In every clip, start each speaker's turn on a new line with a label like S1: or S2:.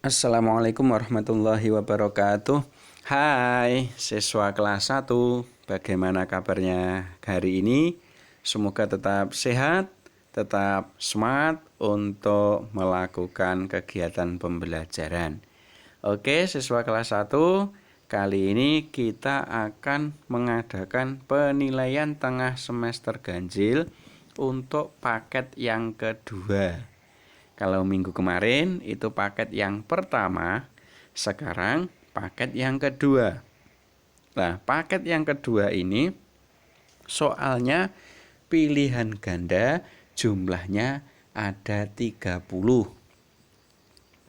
S1: Assalamualaikum warahmatullahi wabarakatuh. Hai siswa kelas 1, bagaimana kabarnya hari ini? Semoga tetap sehat, tetap semangat untuk melakukan kegiatan pembelajaran. Oke, siswa kelas 1, kali ini kita akan mengadakan penilaian tengah semester ganjil untuk paket yang kedua. Kalau minggu kemarin itu paket yang pertama, sekarang paket yang kedua. Nah, paket yang kedua ini soalnya pilihan ganda jumlahnya ada 30.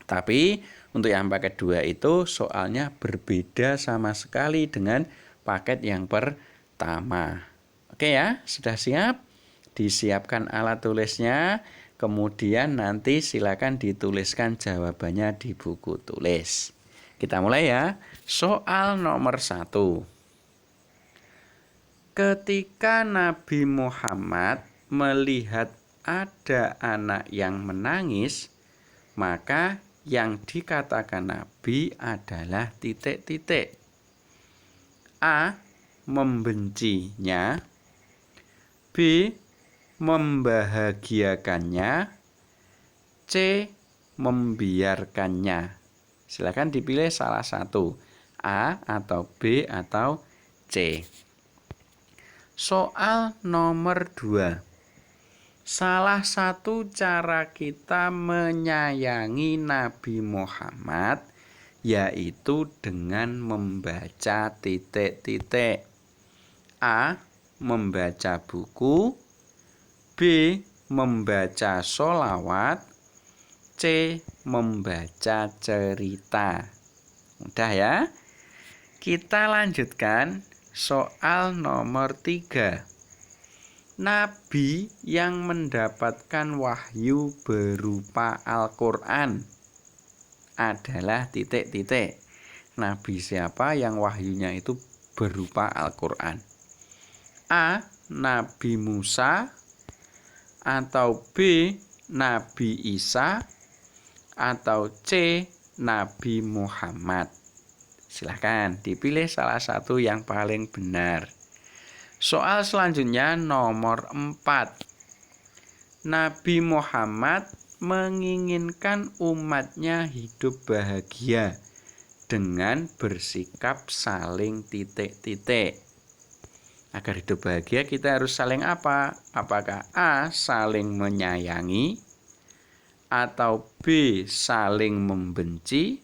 S1: Tapi untuk yang paket 2 itu soalnya berbeda sama sekali dengan paket yang pertama. Oke ya, sudah siap? Disiapkan alat tulisnya. Kemudian nanti silakan dituliskan jawabannya di buku tulis. Kita mulai ya. Soal nomor 1. Ketika Nabi Muhammad melihat ada anak yang menangis, maka yang dikatakan Nabi adalah titik-titik. A. Membencinya. B. Membahagiakannya. C. Membiarkannya. Silakan dipilih salah satu, A atau B atau C. Soal nomor 2. Salah satu cara kita menyayangi Nabi Muhammad yaitu dengan membaca titik-titik. A. Membaca buku. B. Membaca sholawat. C. Membaca cerita. Mudah ya. Kita lanjutkan soal nomor 3. Nabi yang mendapatkan wahyu berupa Al-Quran adalah titik-titik. Nabi siapa yang wahyunya itu berupa Al-Quran? A. Nabi Musa, atau B. Nabi Isa, atau C. Nabi Muhammad. Silahkan dipilih salah satu yang paling benar. Soal selanjutnya nomor 4. Nabi Muhammad menginginkan umatnya hidup bahagia dengan bersikap saling titik-titik. Agar hidup bahagia kita harus saling apa? Apakah A. Saling menyayangi, atau B. Saling membenci,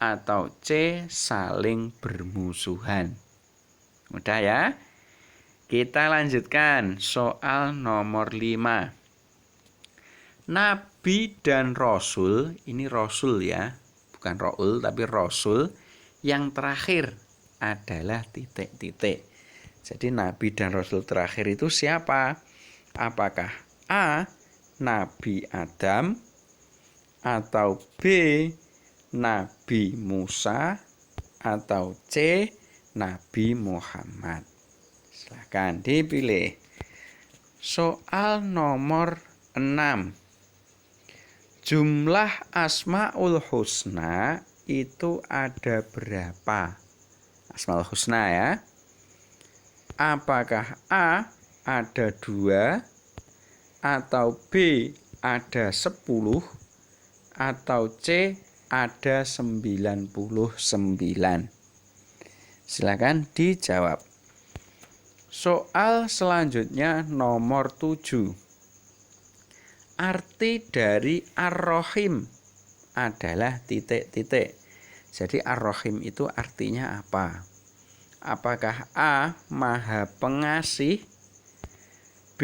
S1: atau C. Saling bermusuhan? Mudah ya. Kita lanjutkan soal nomor 5. Nabi dan Rasul, ini Rasul ya, bukan Raul tapi Rasul, yang terakhir adalah titik-titik. Jadi Nabi dan Rasul terakhir itu siapa? Apakah A. Nabi Adam, atau B. Nabi Musa, atau C. Nabi Muhammad? Silahkan dipilih. Soal nomor 6. Jumlah Asmaul Husna itu ada berapa? Asmaul Husna ya. Apakah A. ada 2, atau B. ada 10, atau C. ada 99? Silakan dijawab. Soal selanjutnya nomor 7. Arti dari Ar-Rahim adalah titik-titik. Jadi Ar-Rahim itu artinya apa? Apakah A. Maha Pengasih, B.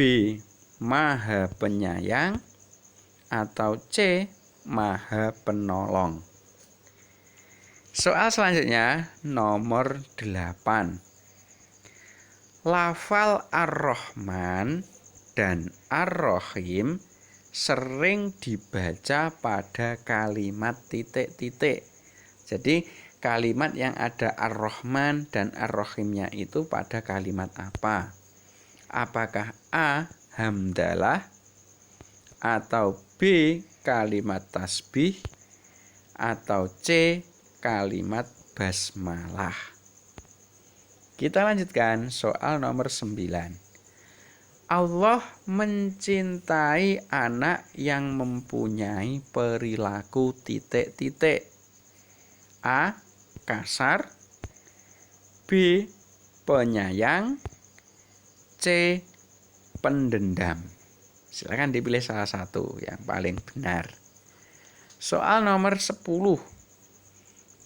S1: Maha Penyayang, atau C. Maha Penolong? Soal selanjutnya nomor 8. Lafal Ar-Rahman dan Ar-Rahim sering dibaca pada kalimat titik-titik. Jadi kalimat yang ada Ar-Rahman dan Ar-Rahimnya itu pada kalimat apa? Apakah A. Hamdalah, atau B. Kalimat tasbih, atau C. kalimat basmalah. Kita lanjutkan soal nomor 9. Allah mencintai anak yang mempunyai perilaku titik-titik. A. kasar, B. penyayang, C. pendendam. Silakan dipilih salah satu yang paling benar. Soal nomor 10.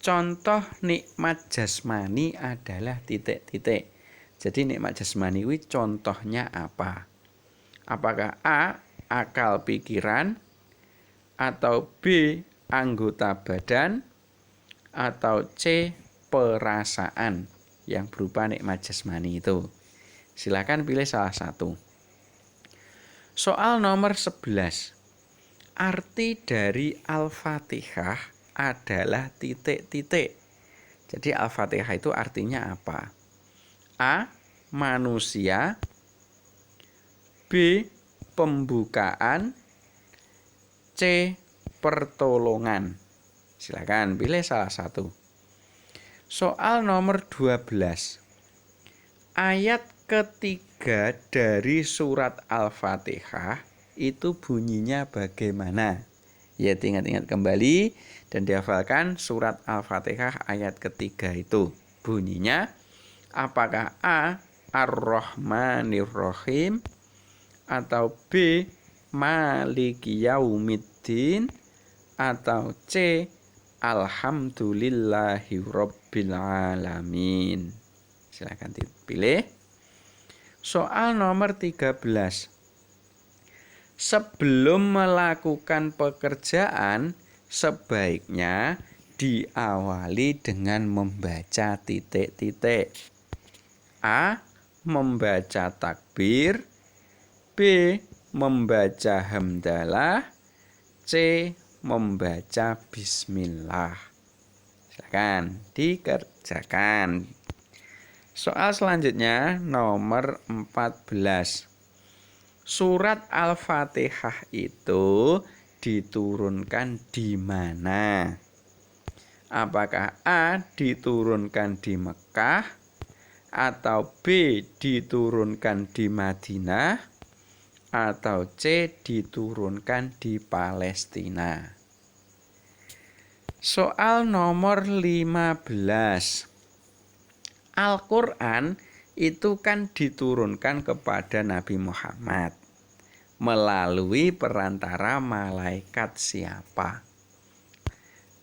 S1: Contoh nikmat jasmani adalah titik-titik. Jadi nikmat jasmani ini contohnya apa? Apakah A. akal pikiran, atau B. anggota badan, atau C. perasaan yang berupa nikmat jasmani itu? Silakan pilih salah satu. Soal nomor 11. Arti dari Al-Fatihah adalah titik-titik. Jadi Al-Fatihah itu artinya apa? A. manusia, B. pembukaan, C. pertolongan. Silakan pilih salah satu. Soal nomor 12. Ayat ketiga dari surat Al-Fatihah itu bunyinya bagaimana? Ya, ingat-ingat kembali dan dihafalkan surat Al-Fatihah ayat ketiga itu. Bunyinya apakah A. Ar-Rahmanir-Rahim, atau B. Maliki Yaumiddin, atau C. Alhamdulillahi Rabbil Alamin. Silakan dipilih. Soal nomor 13. Sebelum melakukan pekerjaan, sebaiknya diawali dengan membaca titik-titik. A. membaca takbir, B. membaca hamdalah, C. membaca bismillah. Silakan dikerjakan. Soal selanjutnya nomor 14. Surat Al-Fatihah itu diturunkan di mana? Apakah A. diturunkan di Mekah, atau B. diturunkan di Madinah, atau C. diturunkan di Palestina? Soal nomor 15. Al-Quran itu kan diturunkan kepada Nabi Muhammad melalui perantara malaikat siapa?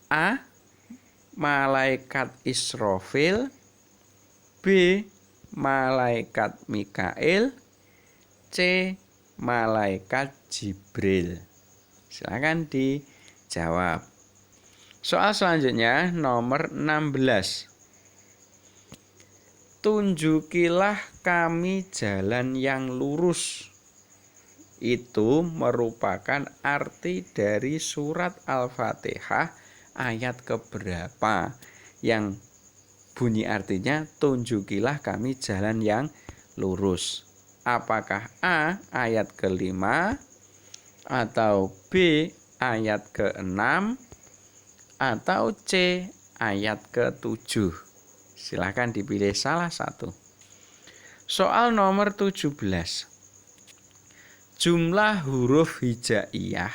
S1: A. malaikat Israfil, B. malaikat Mikail, C. malaikat Jibril. Silakan dijawab. Soal selanjutnya nomor 16. Tunjukilah kami jalan yang lurus. Itu merupakan arti dari surat Al-Fatihah ayat keberapa yang bunyi artinya tunjukilah kami jalan yang lurus? Apakah A. ayat ke-5, atau B. ayat ke-6, atau C. ayat ke-7? Silakan dipilih salah satu. Soal nomor 17. Jumlah huruf hijaiyah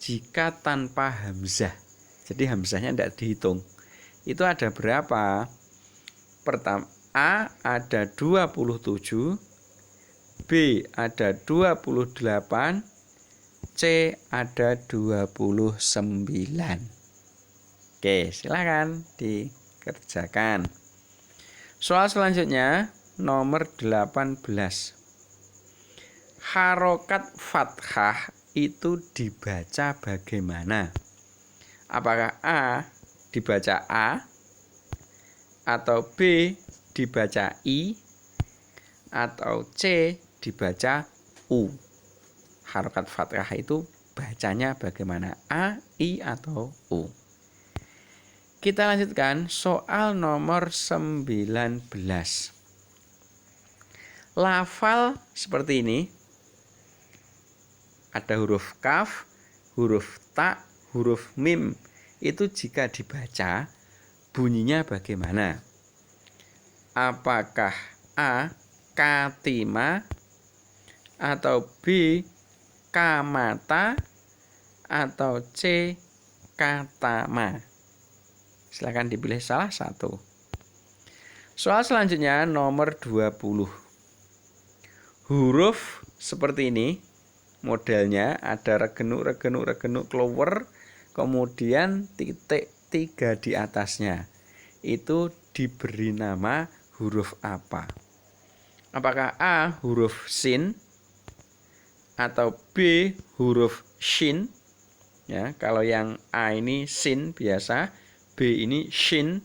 S1: jika tanpa hamzah. Jadi hamzahnya tidak dihitung. Itu ada berapa? Pertama, A ada 27, B ada 28, C ada 29. Oke, silakan dikerjakan. Soal selanjutnya nomor 18. Harokat fathah itu dibaca bagaimana? Apakah A dibaca A, atau B dibaca I, atau C dibaca U? Harokat fathah itu bacanya bagaimana? A, I, atau U? Kita lanjutkan soal nomor 19. Lafal seperti ini. Ada huruf kaf, huruf ta, huruf mim itu jika dibaca bunyinya bagaimana? Apakah A. Katima atau B. Kamata atau C. Katama? Silakan dipilih salah satu. Soal selanjutnya nomor 20. Huruf seperti ini modelnya, ada regenuk clover, kemudian titik 3 di atasnya. Itu diberi nama huruf apa? Apakah A. huruf sin atau B. huruf shin? Ya, kalau yang A ini sin biasa, B ini shin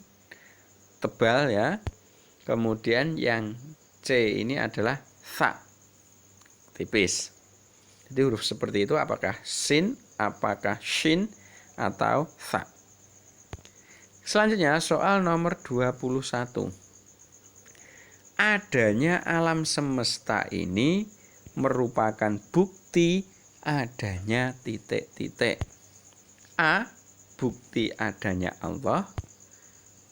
S1: tebal ya. Kemudian yang C ini adalah tha tipis. Jadi huruf seperti itu apakah sin, apakah shin atau tha? Selanjutnya soal nomor 21. Adanya alam semesta ini merupakan bukti adanya titik-titik. A. Bukti adanya Allah.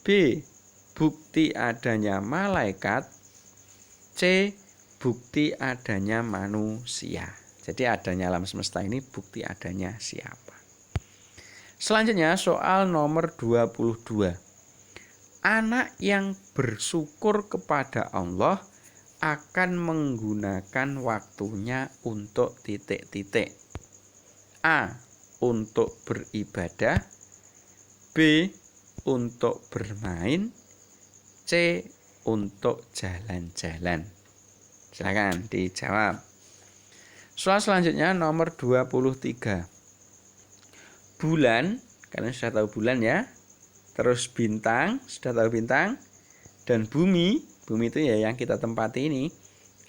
S1: B. Bukti adanya malaikat. C. Bukti adanya manusia. Jadi adanya alam semesta ini bukti adanya siapa? Selanjutnya soal nomor 22. Anak yang bersyukur kepada Allah akan menggunakan waktunya untuk titik-titik. A. Untuk beribadah. B. Untuk bermain. C. Untuk jalan-jalan. Silakan dijawab. Soal selanjutnya nomor 23. Bulan, kalian sudah tahu bulan ya. Terus bintang, sudah tahu bintang. Dan bumi itu ya yang kita tempati ini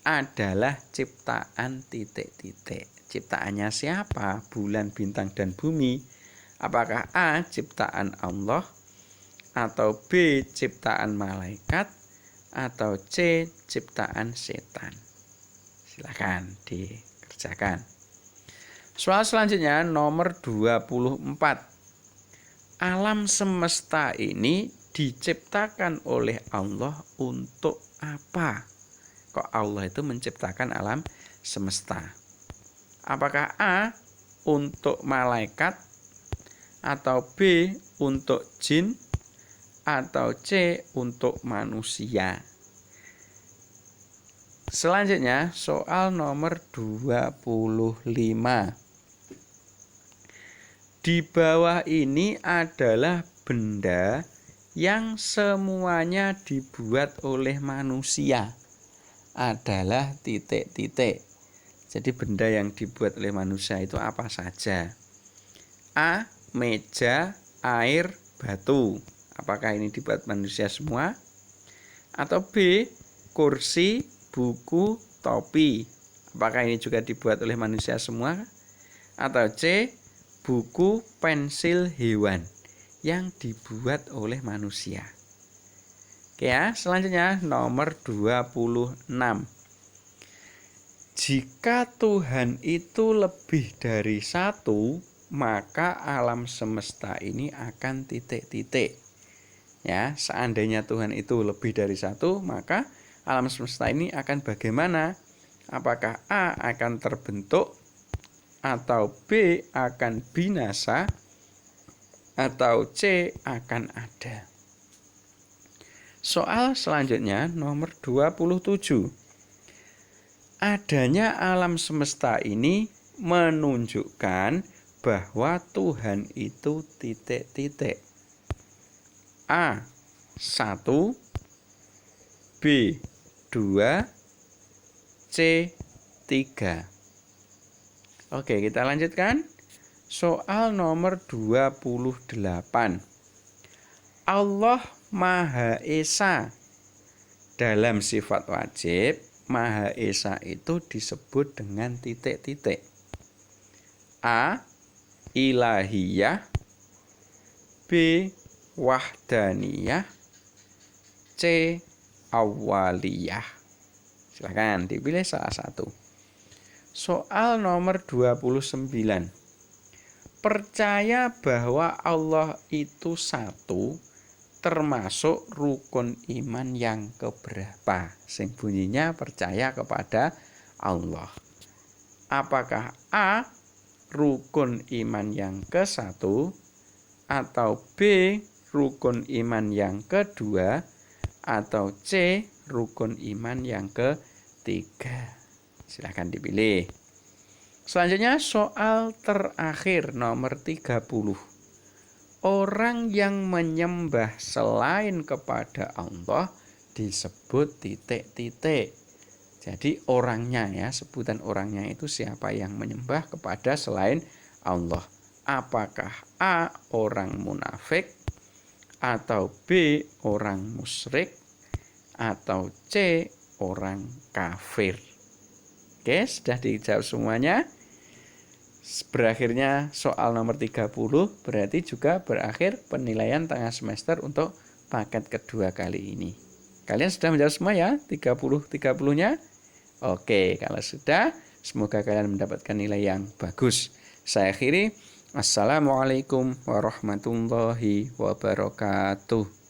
S1: adalah ciptaan titik-titik. Ciptaannya siapa? Bulan, bintang, dan bumi. Apakah A. ciptaan Allah, atau B. ciptaan malaikat, atau C. ciptaan setan? Silakan dikerjakan. Soal selanjutnya nomor 24. Alam semesta ini diciptakan oleh Allah untuk apa? Kok Allah itu menciptakan alam semesta? Apakah A. untuk malaikat, atau B. untuk jin, atau C. untuk manusia? Selanjutnya soal nomor 25. Di bawah ini adalah benda yang semuanya dibuat oleh manusia. Adalah titik-titik. Jadi benda yang dibuat oleh manusia itu apa saja? A. Meja, air, batu. Apakah ini dibuat manusia semua? Atau B. Kursi, buku, topi. Apakah ini juga dibuat oleh manusia semua? Atau C. Buku, pensil, hewan yang dibuat oleh manusia. Oke ya, selanjutnya nomor 26. Jika Tuhan itu lebih dari satu, maka alam semesta ini akan titik-titik. Ya, seandainya Tuhan itu lebih dari satu, maka alam semesta ini akan bagaimana? Apakah A. akan terbentuk, atau B. akan binasa, atau C. akan ada? Soal selanjutnya nomor 27. Adanya alam semesta ini menunjukkan bahwa Tuhan itu titik-titik. A. 1, B. 2, C. 3. Oke, kita lanjutkan. Soal nomor 28. Allah Maha Esa. Dalam sifat wajib, Maha Esa itu disebut dengan titik-titik. A. Ilahiyah. B. Wahdaniyah. C. Awaliyah. Silakan dipilih salah satu. Soal nomor 29. percaya bahwa Allah itu satu termasuk rukun iman yang keberapa? Sing bunyinya percaya kepada Allah. Apakah A, rukun iman yang ke-1, atau B, rukun iman yang kedua, atau C, rukun iman yang ketiga? Silahkan dipilih. Selanjutnya soal terakhir nomor 30. Orang yang menyembah selain kepada Allah disebut titik-titik. Jadi orangnya ya, sebutan orangnya itu siapa yang menyembah kepada selain Allah. Apakah A, orang munafik, atau B, orang musyrik, atau C, orang kafir? Oke, sudah dijawab semuanya. Berakhirnya soal nomor 30 berarti juga berakhir penilaian tengah semester untuk paket kedua kali ini. Kalian sudah menjawab semua ya 30-30-nya? Oke, kalau sudah, semoga kalian mendapatkan nilai yang bagus. Saya akhiri. Assalamualaikum warahmatullahi wabarakatuh.